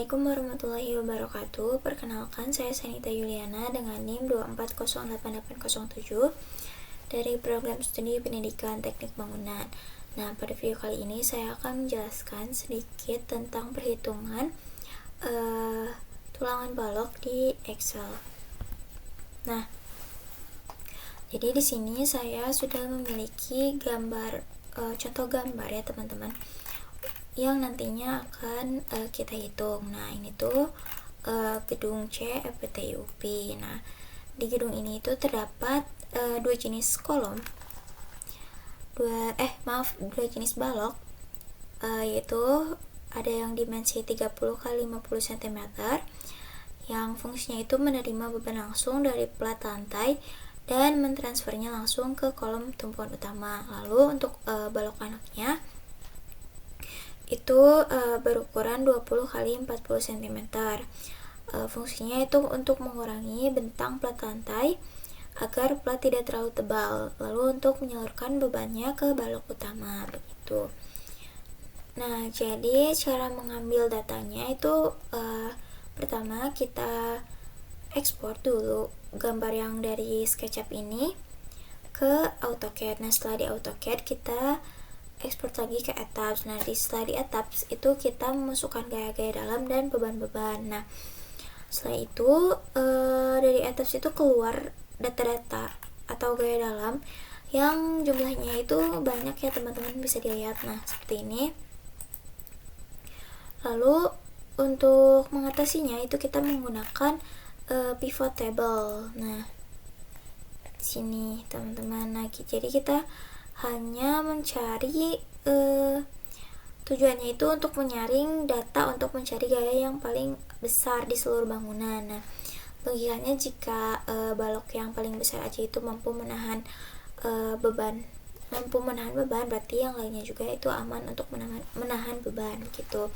Assalamualaikum warahmatullahi wabarakatuh. Perkenalkan, saya Sanita Yuliana dengan NIM 2408807 dari program studi pendidikan teknik bangunan. Nah, pada video kali ini saya akan menjelaskan sedikit tentang perhitungan tulangan balok di Excel. Nah, jadi di sini saya sudah memiliki gambar contoh gambar ya teman-teman, yang nantinya akan kita hitung. Nah, ini tuh gedung C FPTUP. Nah, di gedung ini itu terdapat dua jenis kolom, dua jenis balok, yaitu ada yang dimensi 30 x 50 cm yang fungsinya itu menerima beban langsung dari plat lantai dan mentransfernya langsung ke kolom tumpuan utama. Lalu untuk balok anaknya itu berukuran 20 x 40 cm. Fungsinya itu untuk mengurangi bentang plat lantai agar plat tidak terlalu tebal, lalu untuk menyalurkan bebannya ke balok utama, begitu. Nah, jadi cara mengambil datanya itu pertama kita ekspor dulu gambar yang dari SketchUp ini ke AutoCAD. Nah, setelah di AutoCAD kita ekspor lagi ke Etaps. Nah, setelah di Etaps itu kita memasukkan gaya-gaya dalam dan beban-beban. Nah, setelah itu dari Etaps itu keluar data-data atau gaya dalam yang jumlahnya itu banyak ya teman-teman, bisa dilihat. Nah, seperti ini. Lalu untuk mengatasinya itu kita menggunakan pivot table. Nah, di sini teman-teman. Nah, jadi kita hanya mencari tujuannya itu untuk menyaring data untuk mencari gaya yang paling besar di seluruh bangunan. Nah, logikanya jika balok yang paling besar aja itu mampu menahan beban, berarti yang lainnya juga itu aman untuk menahan beban gitu.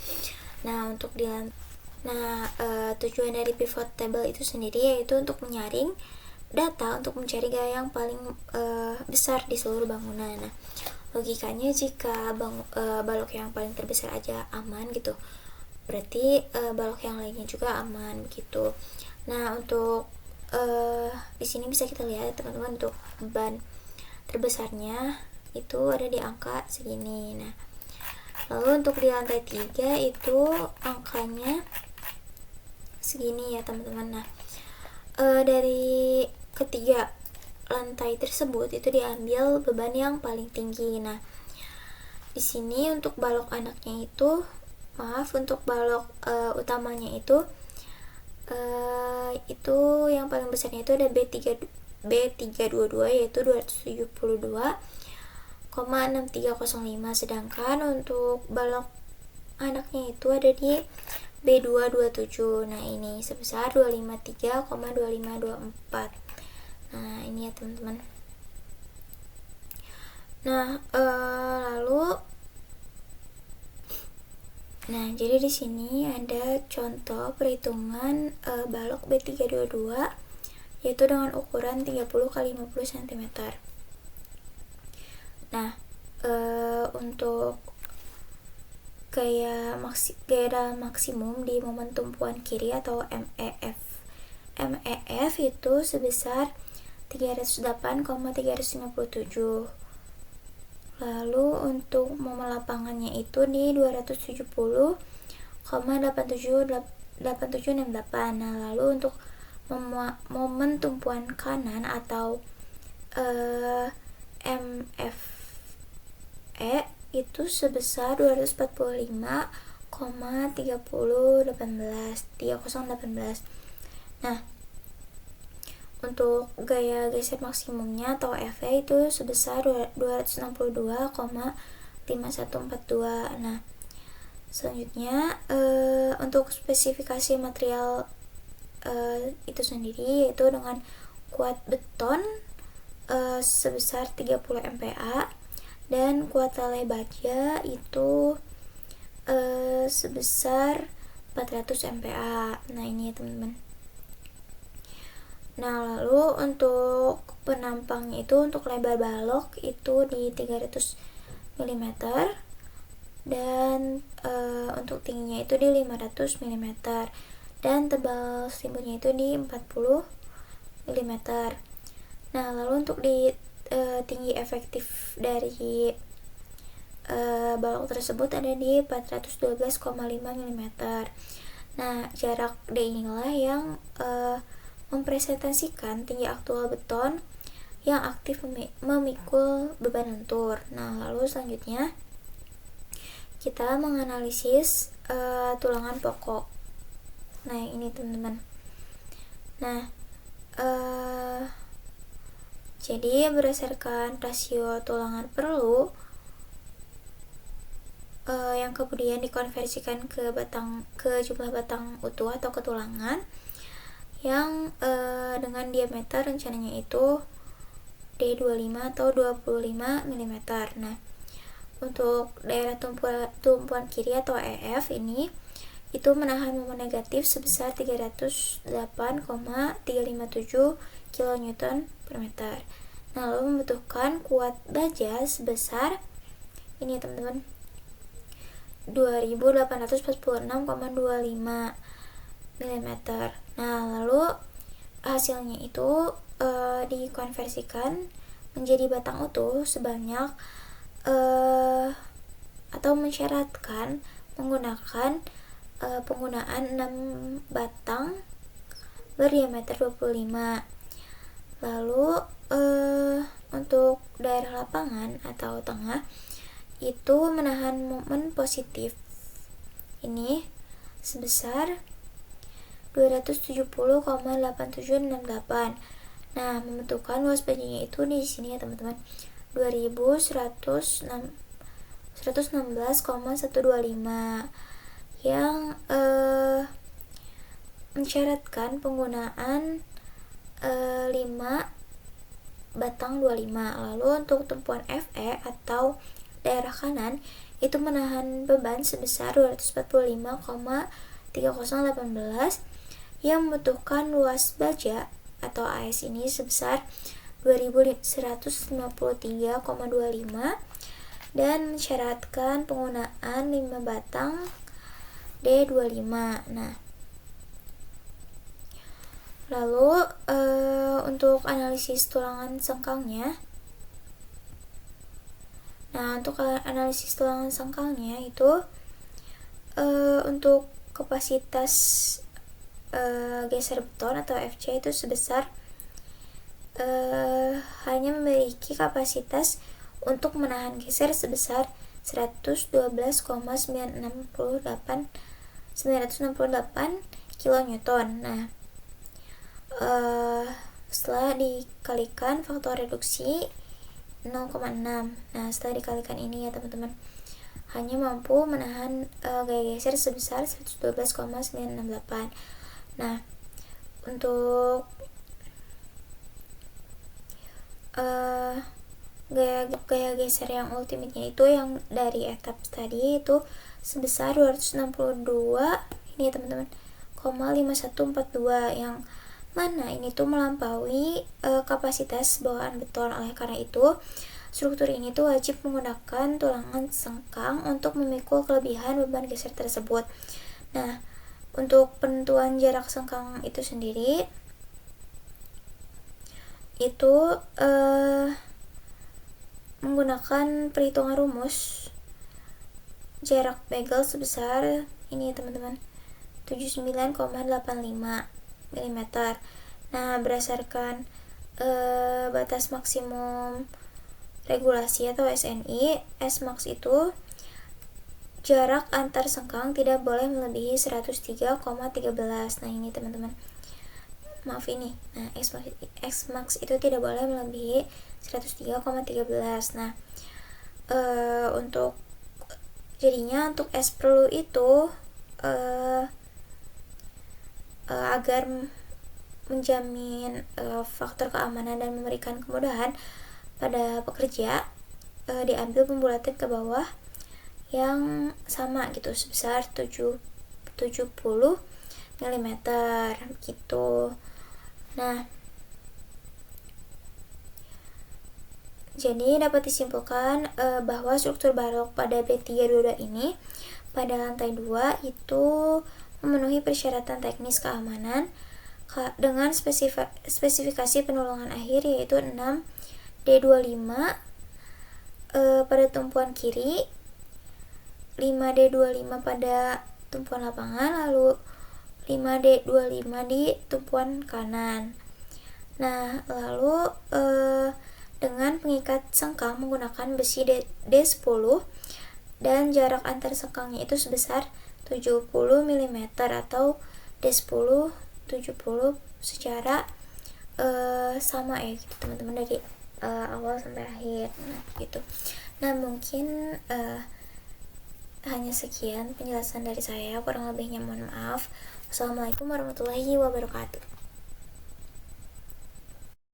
Nah, tujuan dari pivot table itu sendiri yaitu untuk menyaring data untuk mencari gaya yang paling besar di seluruh bangunan. Nah, logikanya jika balok yang paling terbesar aja aman gitu, berarti balok yang lainnya juga aman gitu. Nah, untuk di sini bisa kita lihat teman-teman, untuk beban terbesarnya itu ada di angka segini. Nah, lalu untuk di lantai 3 itu angkanya segini ya teman-teman. Nah, dari ketiga lantai tersebut itu diambil beban yang paling tinggi. Nah, di sini untuk balok anaknya itu, untuk balok utamanya itu yang paling besarnya itu ada B322 yaitu 272,6305, sedangkan untuk balok anaknya itu ada di B227. Nah, ini sebesar 253,2524. Nah, ini ya teman-teman. Nah, jadi di sini ada contoh perhitungan balok B322 yaitu dengan ukuran 30 x 50 cm. Nah, untuk gaya dalam maksimum di momen tumpuan kiri atau MEF itu sebesar 308,357. Lalu untuk momen lapangannya itu di 270,8768. Nah, lalu untuk momen tumpuan kanan atau MFE itu sebesar 245,3018. Nah, untuk gaya geser maksimumnya atau FE itu sebesar 262,5142. Nah, selanjutnya untuk spesifikasi material itu sendiri yaitu dengan kuat beton sebesar 30 MPa dan kuat lalai baja itu sebesar 400 MPa. Nah, ini ya teman-teman. Nah, lalu untuk penampangnya itu untuk lebar balok itu di 300 mm dan untuk tingginya itu di 500 mm dan tebal selimutnya itu di 40 mm. Nah, lalu untuk di tinggi efektif dari balok tersebut ada di 412,5 mm. Nah, jarak D inilah yang mempresentasikan tinggi aktual beton yang aktif memikul beban lentur. Nah, lalu selanjutnya kita menganalisis tulangan pokok. Nah, ini teman-teman. Nah, jadi berdasarkan rasio tulangan perlu yang kemudian dikonversikan ke jumlah batang utuh atau ke tulangan yang dengan diameter rencananya itu D25 atau 25 mm. Nah, untuk daerah tumpuan kiri atau EF ini itu menahan momen negatif sebesar 308,357 kN per meter. Nah, lalu membutuhkan kuat baja sebesar ini teman-teman 2846,25 mm. Nah, lalu hasilnya itu dikonversikan menjadi batang utuh sebanyak atau mensyaratkan menggunakan penggunaan 6 batang berdiameter 25. Lalu untuk daerah lapangan atau tengah itu menahan momen positif ini sebesar 270,8768. Nah, membentukkan luas bajanya itu di sini ya teman-teman 2116,125 yang mensyaratkan penggunaan 5 batang 25. Lalu untuk tumpuan FE atau daerah kanan itu menahan beban sebesar 245,3018 yang membutuhkan luas baja atau AS ini sebesar 2153,25 dan mensyaratkan penggunaan 5 batang D25. Nah, lalu untuk analisis tulangan sengkangnya. Nah, untuk analisis tulangan sengkangnya itu untuk kapasitas geser beton atau FC itu sebesar hanya memiliki kapasitas untuk menahan geser sebesar 112,968 kN. Nah, setelah dikalikan faktor reduksi 0,6. Nah, setelah dikalikan ini ya teman-teman, hanya mampu menahan gaya geser sebesar 112,968. Nah, untuk gaya geser yang ultimate-nya itu yang dari etap tadi itu sebesar 262 ini ya teman-teman 5142, yang mana ini tuh melampaui kapasitas bawaan beton. Oleh karena itu struktur ini tuh wajib menggunakan tulangan sengkang untuk memikul kelebihan beban geser tersebut. Nah, untuk penentuan jarak sengkang itu sendiri itu menggunakan perhitungan rumus jarak bagel sebesar ini teman-teman 79,85 mm. Nah, berdasarkan batas maksimum regulasi atau SNI, Smax itu jarak antar sengkang tidak boleh melebihi 103,13. Nah, ini teman-teman, maaf ini. Nah, Smax itu tidak boleh melebihi 103,13. Nah, untuk jadinya untuk S perlu itu agar menjamin faktor keamanan dan memberikan kemudahan pada pekerja, diambil pembulatan ke bawah yang sama gitu sebesar 70 mm gitu. Nah, Jadi dapat disimpulkan bahwa struktur balok pada B322 ini pada lantai 2 itu memenuhi persyaratan teknis keamanan dengan spesifikasi penolongan akhir yaitu 6D25 pada tumpuan kiri, 5D25 pada tumpuan lapangan, lalu 5D25 di tumpuan kanan. Nah, lalu dengan pengikat sengkang menggunakan besi D10 dan jarak antar sengkangnya itu sebesar 70 mm atau D10 70 secara sama ya gitu teman-teman, dari awal sampai akhir. Nah, gitu. Nah, mungkin hanya sekian penjelasan dari saya, kurang lebihnya mohon maaf. Wassalamualaikum warahmatullahi wabarakatuh.